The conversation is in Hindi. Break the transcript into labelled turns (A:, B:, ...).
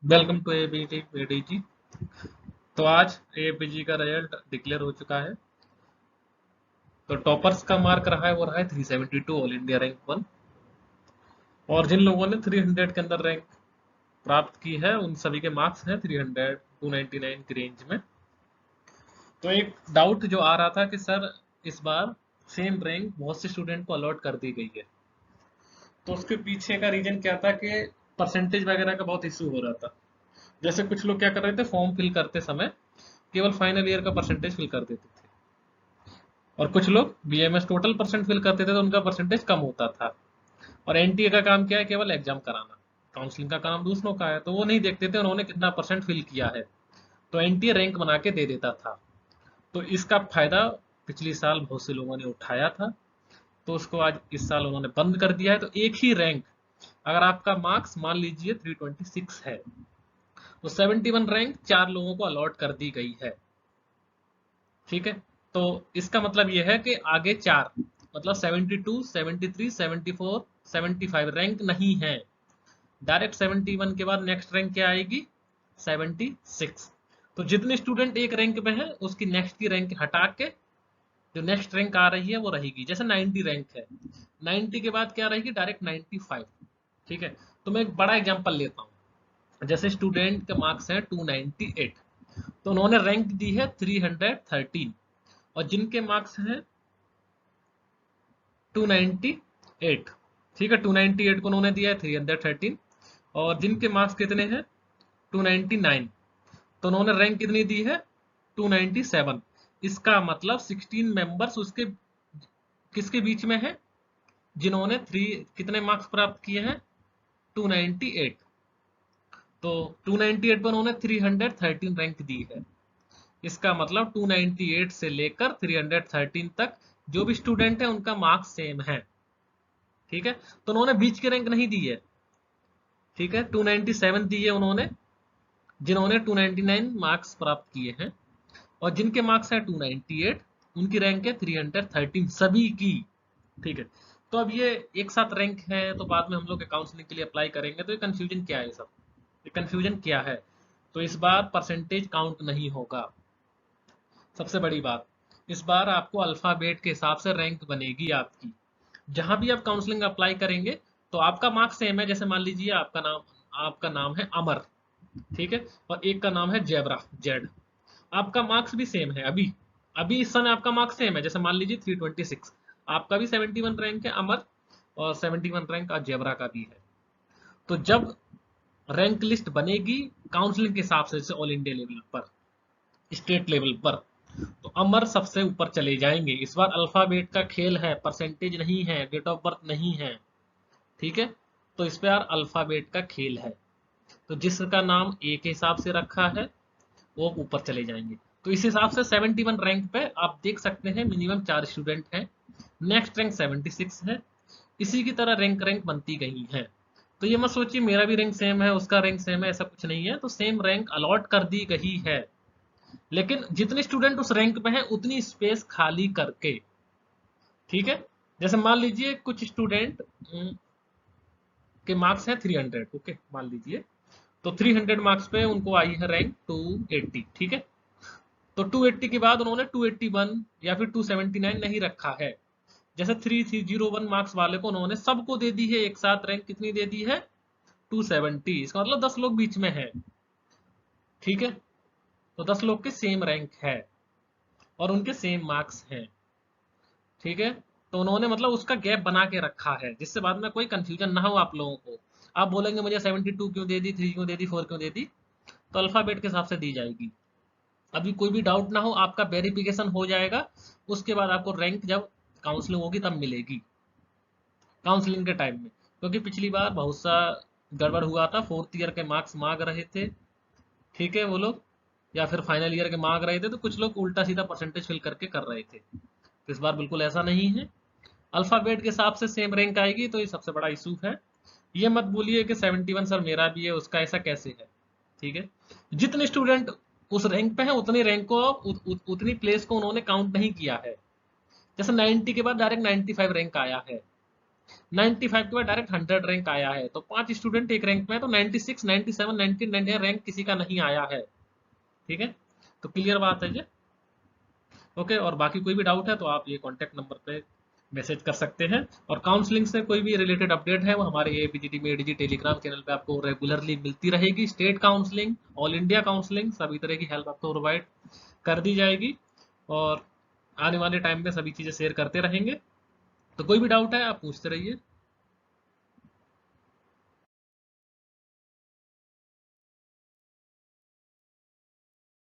A: Welcome to ABG. तो आज एबीजी का रिजल्ट डिक्लेयर हो चुका है। तो टॉपर्स का मार्क रहा है, वो रहा है 372 ऑल इंडिया रैंक 1। और जिन लोगों ने 300 के अंदर रैंक प्राप्त की है उन सभी के मार्क्स हैं 300 299 की रेंज में। तो एक डाउट जो आ रहा था कि सर इस बार सेम रैंक बहुत से स्टूडेंट को अलॉट कर दी गई है। तो उसके पीछे का रीजन क्या था कि परसेंटेज वगैरह का बहुत इशू हो रहा था। जैसे कुछ लोग क्या कर रहे थे, फॉर्म फिल करते समय केवल फाइनल ईयर का परसेंटेज फिल कर देते थे, और कुछ लोग बीएमएस टोटल परसेंट फिल करते थे तो उनका परसेंटेज कम होता था। और एनटीए का काम क्या है, केवल एग्जाम कराना। काउंसलिंग का काम दूसरों का है, तो वो नहीं देखते थे उन्होंने कितना परसेंट फिल किया है। तो एनटीए रैंक बना के दे देता था। तो इसका फायदा पिछली साल बहुत से लोगों ने उठाया था, तो उसको आज इस साल उन्होंने बंद कर दिया है। तो एक ही रैंक, अगर आपका मार्क्स मान लीजिए 326 है, तो 71 रैंक 4 लोगों को अलॉट कर दी गई है। ठीक है। तो इसका मतलब यह है कि आगे चार, मतलब 72, 73, 74, 75 रैंक नहीं है। डायरेक्ट 71 के बाद नेक्स्ट रैंक क्या आएगी, 76। तो जितने स्टूडेंट एक रैंक में है उसकी नेक्स्ट की रैंक हटा के जो नेक्स्ट रैंक आ रही है वो रहेगी। जैसे 90 रैंक है, 90 के बाद क्या रहेगी, डायरेक्ट 95। ठीक है। तो मैं एक बड़ा एग्जांपल लेता हूँ। जैसे स्टूडेंट के मार्क्स हैं 298, तो उन्होंने रैंक दी है 313। और जिनके मार्क्स हैं 298, ठीक है, 298 को उन्होंने दिया है 313। और जिनके मार्क्स कितने हैं 299, तो उन्होंने रैंक कितनी दी है 297। इसका मतलब 16 मेंबर्स उसके किसके बीच में है, जिन्होंने थ्री कितने मार्क्स प्राप्त किए हैं 298। तो 298 पर उन्होंने 313 रैंक दी है। इसका मतलब 298 से लेकर 313 तक जो भी स्टूडेंट है उनका मार्क्स सेम है। ठीक है। तो उन्होंने बीच की रैंक नहीं दी है। ठीक है, 297 दी है उन्होंने जिन्होंने 299 मार्क्स प्राप्त किए हैं। और जिनके मार्क्स हैं 298, उनकी रैंक है 313 सभी की। ठीक है। तो अब ये एक साथ रैंक है, तो बाद में हम लोग काउंसलिंग के लिए अप्लाई करेंगे, तो ये कंफ्यूजन क्या है, सब ये कंफ्यूजन क्या है। तो इस बार परसेंटेज काउंट नहीं होगा। सबसे बड़ी बात, इस बार आपको अल्फाबेट के हिसाब से रैंक बनेगी आपकी। जहां भी आप काउंसलिंग अप्लाई करेंगे तो आपका मार्क्स सेम है। जैसे मान लीजिए आपका नाम है अमर, ठीक है, और एक का नाम है जेबरा, जेड। आपका मार्क्स भी सेम है। अभी अभी इस समय आपका मार्क्स सेम है। जैसे मान लीजिए 326, आपका भी 71 रैंक है अमर, और 71 रैंक आज जेबरा का भी है। तो जब रैंक लिस्ट बनेगी काउंसलिंग के हिसाब से, जैसे ऑल इंडिया लेवल पर, स्टेट लेवल पर, तो अमर सबसे ऊपर चले जाएंगे। इस बार अल्फाबेट का खेल है, परसेंटेज नहीं है, डेट ऑफ बर्थ नहीं है। ठीक है। तो इस बार अल्फाबेट का खेल है। तो जिसका नाम ए के हिसाब से रखा है वो ऊपर चले जाएंगे। तो इस हिसाब से 71 रैंक पे आप देख सकते हैं मिनिमम 4 स्टूडेंट हैं। नेक्स्ट रैंक 76 है। इसी की तरह रैंक रैंक बनती गई है। तो ये मत सोचिए मेरा भी रैंक सेम है उसका रैंक सेम है, ऐसा कुछ नहीं है। तो सेम रैंक अलॉट कर दी गई है, लेकिन जितने स्टूडेंट उस रैंक पे हैं उतनी स्पेस खाली करके। ठीक है। जैसे मान लीजिए कुछ स्टूडेंट के मार्क्स हैं 300, ओके मान लीजिए, तो 300 मार्क्स पे उनको आई है रैंक 280। ठीक है। तो 280 के बाद उन्होंने 281 या फिर 279 नहीं रखा है। जैसे 3301 मार्क्स वाले को उन्होंने सबको दे दी है एक साथ रैंक, कितनी दे दी है 270। इसका मतलब 10 लोग बीच में है। ठीक है। तो 10 लोग के सेम रैंक है और उनके सेम मार्क्स हैं। ठीक है। तो उन्होंने मतलब उसका गैप बना के रखा है, जिससे बाद में कोई कंफ्यूजन ना हो आप लोगों को। आप बोलेंगे मुझे 72 क्यों दे दी, 3 क्यों दे दी, 4 क्यों दे दी, तो अल्फाबेट के हिसाब से दी जाएगी। अभी कोई भी डाउट ना हो, आपका वेरिफिकेशन हो जाएगा, उसके बाद आपको रैंक जब काउंसलिंग होगी तब मिलेगी, काउंसलिंग के टाइम में। क्योंकि पिछली बार बहुत सा गड़बड़ हुआ था, फोर्थ ईयर के मार्क्स मांग रहे थे, ठीक है वो लोग, या फिर फाइनल ईयर के मांग रहे थे, तो कुछ लोग उल्टा सीधा परसेंटेज फिल करके कर रहे थे। तो इस बार बिल्कुल ऐसा नहीं है, अल्फाबेट के हिसाब से सेम रैंक आएगी। तो ये सबसे बड़ा इशू है। ये मत बोलिए कि 71 सर मेरा भी है उसका ऐसा कैसे है। ठीक है। जितने स्टूडेंट उस रैंक पे है उतनी रैंक को उतनी प्लेस को उन्होंने काउंट नहीं किया है। जैसे 90 के बाद डायरेक्ट 95 रैंक आया है, 95 के बाद डायरेक्ट 100 रैंक आया है, तो 5 स्टूडेंट एक रैंक में है, तो 96, 97, 90, 99 रैंक किसी का नहीं आया है। ठीक है, तो क्लियर बात है ये। ओके, और बाकी कोई भी डाउट है तो आप ये कॉन्टैक्ट नंबर पे मैसेज कर सकते हैं। और काउंसलिंग से कोई भी रिलेटेड अपडेट है वो हमारे ABGD में ADG टेलीग्राम चैनल पे आपको रेगुलरली मिलती रहेगी। State counselling, all India counselling, सभी तरह की हेल्प आपको प्रोवाइड कर दी जाएगी, और आने वाले टाइम में सभी चीज़ें शेयर करते रहेंगे। तो कोई भी डाउट है आप पूछते रहिए।